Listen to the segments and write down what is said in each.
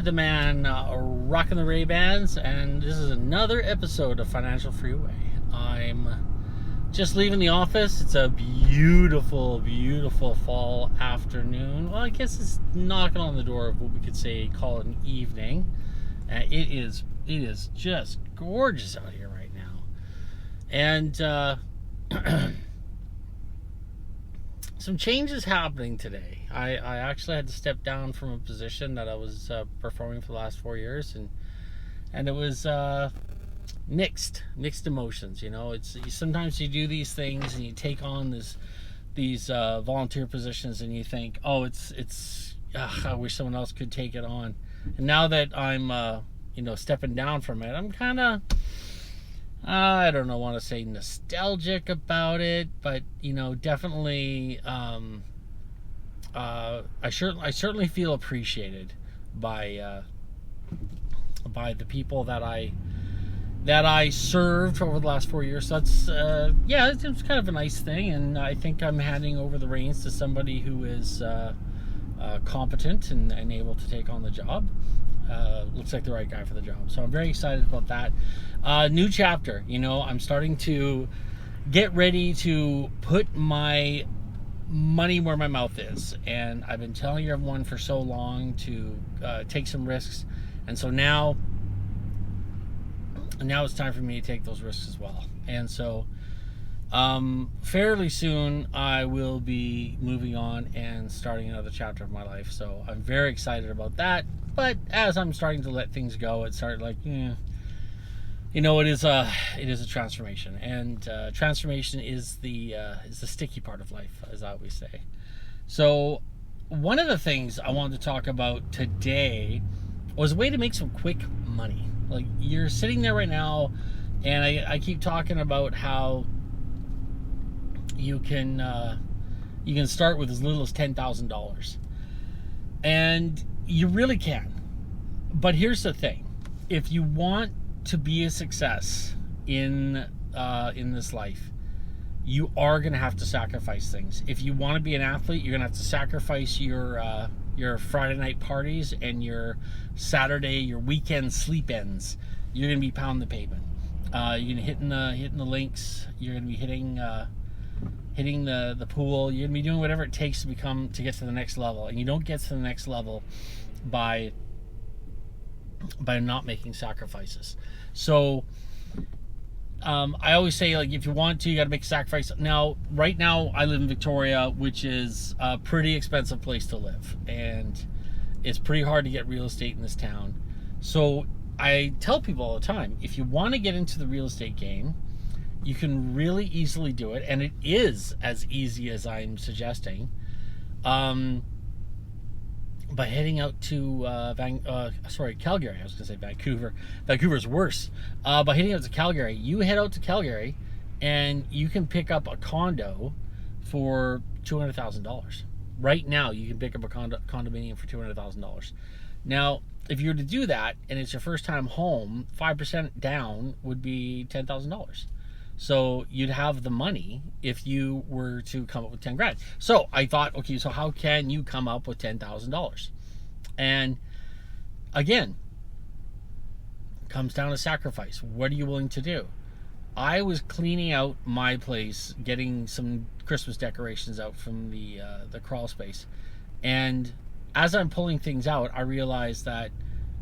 the man rocking the Ray-Bans, and this is another episode of Financial Freeway. I'm just leaving the office. It's a beautiful, beautiful fall afternoon. Well, I guess it's knocking on the door of what we could say, call it an evening. It is just gorgeous out here right now. And some changes happening today. I actually had to step down from a position that I was performing for the last 4 years, and it was mixed emotions. You know, it's sometimes you do these things and you take on these volunteer positions and you think, oh, it's I wish someone else could take it on. And now that I'm stepping down from it, I'm kind of I don't know, want to say nostalgic about it, but definitely I certainly feel appreciated by the people that I served over the last 4 years. So that's it's kind of a nice thing, and I think I'm handing over the reins to somebody who is competent and able to take on the job. Looks like the right guy for the job, so I'm very excited about that. New chapter. I'm starting to get ready to put my money where my mouth is, and I've been telling everyone for so long to take some risks, and so now it's time for me to take those risks as well. And so fairly soon I will be moving on and starting another chapter of my life, so I'm very excited about that. But as I'm starting to let things go, it started like, it is a transformation, and transformation is the sticky part of life, as I always say. So one of the things I wanted to talk about today was a way to make some quick money. Like, you're sitting there right now, and I keep talking about how you can start with as little as $10,000, and you really can. But here's the thing: if you want to be a success in this life, you are going to have to sacrifice things. If you want to be an athlete, you're going to have to sacrifice your Friday night parties and your weekend sleep ins. You're going to be pounding the pavement. You're going to hitting the links. You're going to be hitting the pool. You're going to be doing whatever it takes to get to the next level. And you don't get to the next level by not making sacrifices. So I always say, like, if you want to, you got to make a sacrifice. Now, right now, I live in Victoria, which is a pretty expensive place to live, and it's pretty hard to get real estate in this town. So I tell people all the time, if you want to get into the real estate game, you can really easily do it, and it is as easy as I'm suggesting. By heading out to Calgary. I was going to say Vancouver. Vancouver's worse. By heading out to Calgary, you head out to Calgary, and you can pick up a condo for $200,000. Right now, you can pick up a condominium for $200,000. Now, if you were to do that, and it's your first time home, 5% down would be $10,000. So you'd have the money if you were to come up with 10 grand. So I thought, okay, so how can you come up with $10,000? And again, it comes down to sacrifice. What are you willing to do? I was cleaning out my place, getting some Christmas decorations out from the crawl space. And as I'm pulling things out, I realized that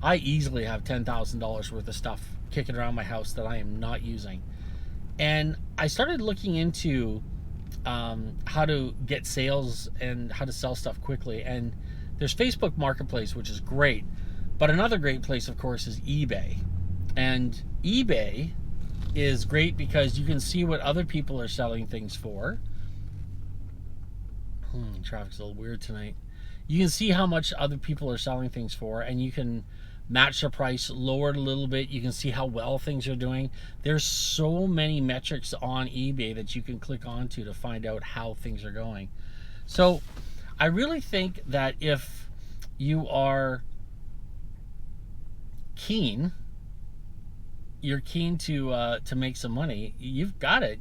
I easily have $10,000 worth of stuff kicking around my house that I am not using. And I started looking into how to get sales and how to sell stuff quickly. And there's Facebook Marketplace, which is great. But another great place, of course, is eBay. And eBay is great because you can see what other people are selling things for. Traffic's a little weird tonight. You can see how much other people are selling things for, and you can match the price, lower it a little bit. You can see how well things are doing. There's so many metrics on eBay that you can click onto to find out how things are going. So I really think that if you are you're keen to make some money, you've got it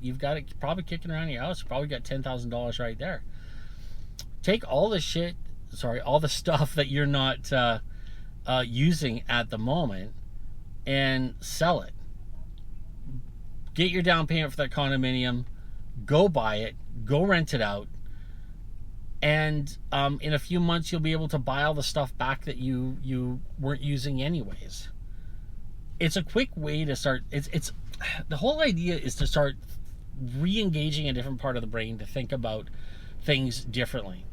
probably kicking around your house. You probably got $10,000 right there. Take all the stuff that you're not using at the moment and sell it. Get your down payment for that condominium, go buy it, go rent it out, and in a few months you'll be able to buy all the stuff back that you weren't using anyways. It's a quick way to start. It's the whole idea is to start re-engaging a different part of the brain to think about things differently.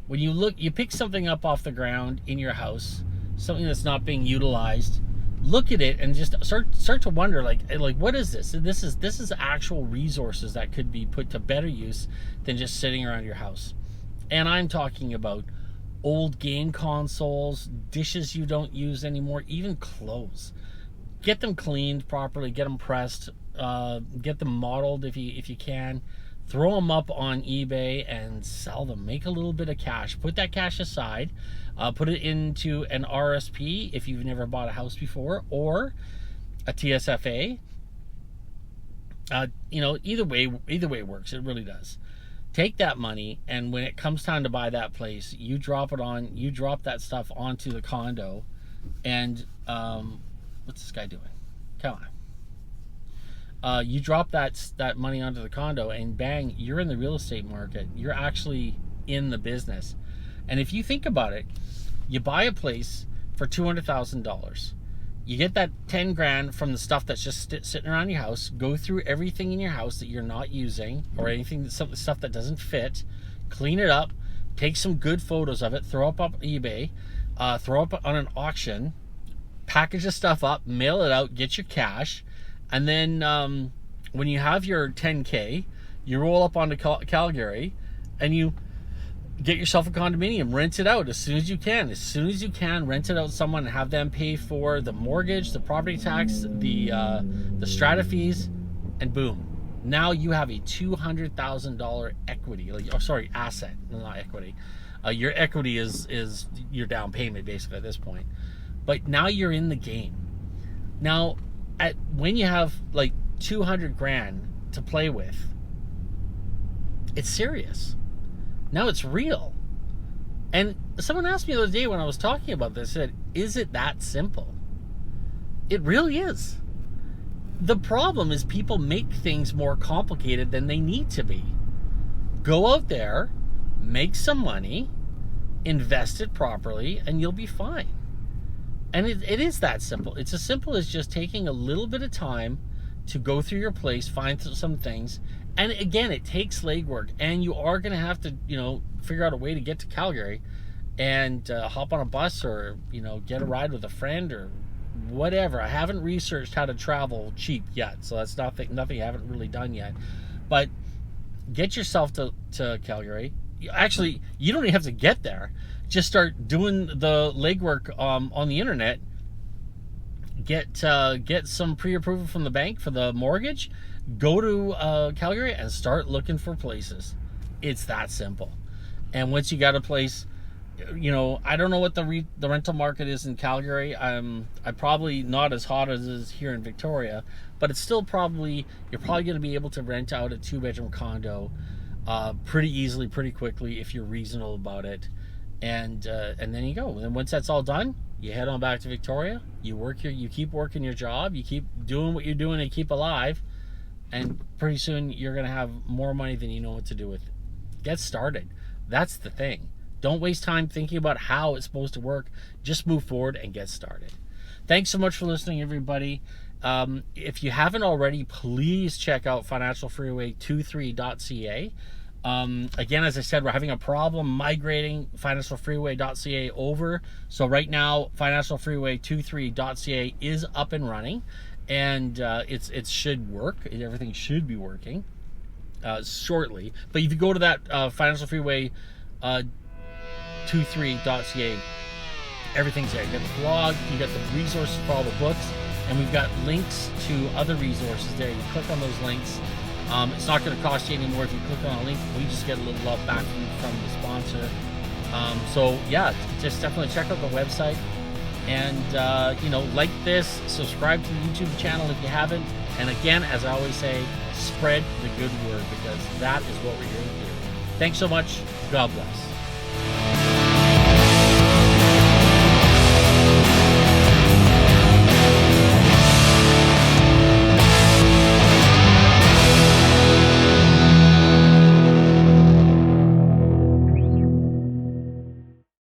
When you pick something up off the ground in your house, something that's not being utilized, look at it and just start to wonder, like what is this? And this is actual resources that could be put to better use than just sitting around your house. And I'm talking about old game consoles, dishes you don't use anymore, even clothes. Get them cleaned properly, get them pressed, get them modeled if you can. Throw them up on eBay and sell them. Make a little bit of cash. Put that cash aside. Put it into an RSP if you've never bought a house before, or a TSFA. Either way works. It really does. Take that money, and when it comes time to buy that place, you drop that stuff onto the condo, and what's this guy doing? Come on. You drop that money onto the condo, and bang, you're in the real estate market. You're actually in the business. And if you think about it, you buy a place for $200,000. You get that 10 grand from the stuff that's just sitting around your house. Go through everything in your house that you're not using, or anything, stuff that doesn't fit. Clean it up. Take some good photos of it. Throw up eBay. Throw up on an auction. Package the stuff up. Mail it out. Get your cash. And then when you have your 10K, you roll up onto Calgary and you get yourself a condominium. Rent it out as soon as you can. As soon as you can, rent it out to someone and have them pay for the mortgage, the property tax, the strata fees, and boom. Now you have a $200,000 equity, asset, not equity. Your equity is your down payment basically at this point. But now you're in the game. Now, when you have like 200 grand to play with, it's serious. Now it's real. And someone asked me the other day when I was talking about this, said, is it that simple? It really is. The problem is people make things more complicated than they need to be. Go out there, make some money, invest it properly, and you'll be fine. And it is that simple. It's as simple as just taking a little bit of time to go through your place, find some things. And again, it takes legwork, and you are going to have to, figure out a way to get to Calgary and hop on a bus, or, get a ride with a friend or whatever. I haven't researched how to travel cheap yet, so that's nothing I haven't really done yet. But get yourself to Calgary. Actually, you don't even have to get there. Just start doing the legwork on the internet. Get some pre-approval from the bank for the mortgage. Go to Calgary and start looking for places. It's that simple. And once you got a place, I don't know what the rental market is in Calgary. I'm probably not as hot as it is here in Victoria, but it's still you're probably going to be able to rent out a 2-bedroom condo pretty easily, pretty quickly if you're reasonable about it. And then you go. And once that's all done, you head on back to Victoria. You keep working your job. You keep doing what you're doing to keep alive. And pretty soon you're going to have more money than you know what to do with it. Get started. That's the thing. Don't waste time thinking about how it's supposed to work. Just move forward and get started. Thanks so much for listening, everybody. If you haven't already, please check out financialfreeway23.ca. Again, as I said, we're having a problem migrating financialfreeway.ca over. So right now, financialfreeway23.ca is up and running. And it should work. Everything should be working shortly. But if you go to that financialfreeway23.ca, everything's there. You got the blog, you got the resources for all the books, and we've got links to other resources there. You click on those links. It's not going to cost you any more if you click on a link. We just get a little love back from the sponsor. So yeah, just definitely check out the website. And, like this, subscribe to the YouTube channel if you haven't. And again, as I always say, spread the good word, because that is what we're here to do. Thanks so much. God bless.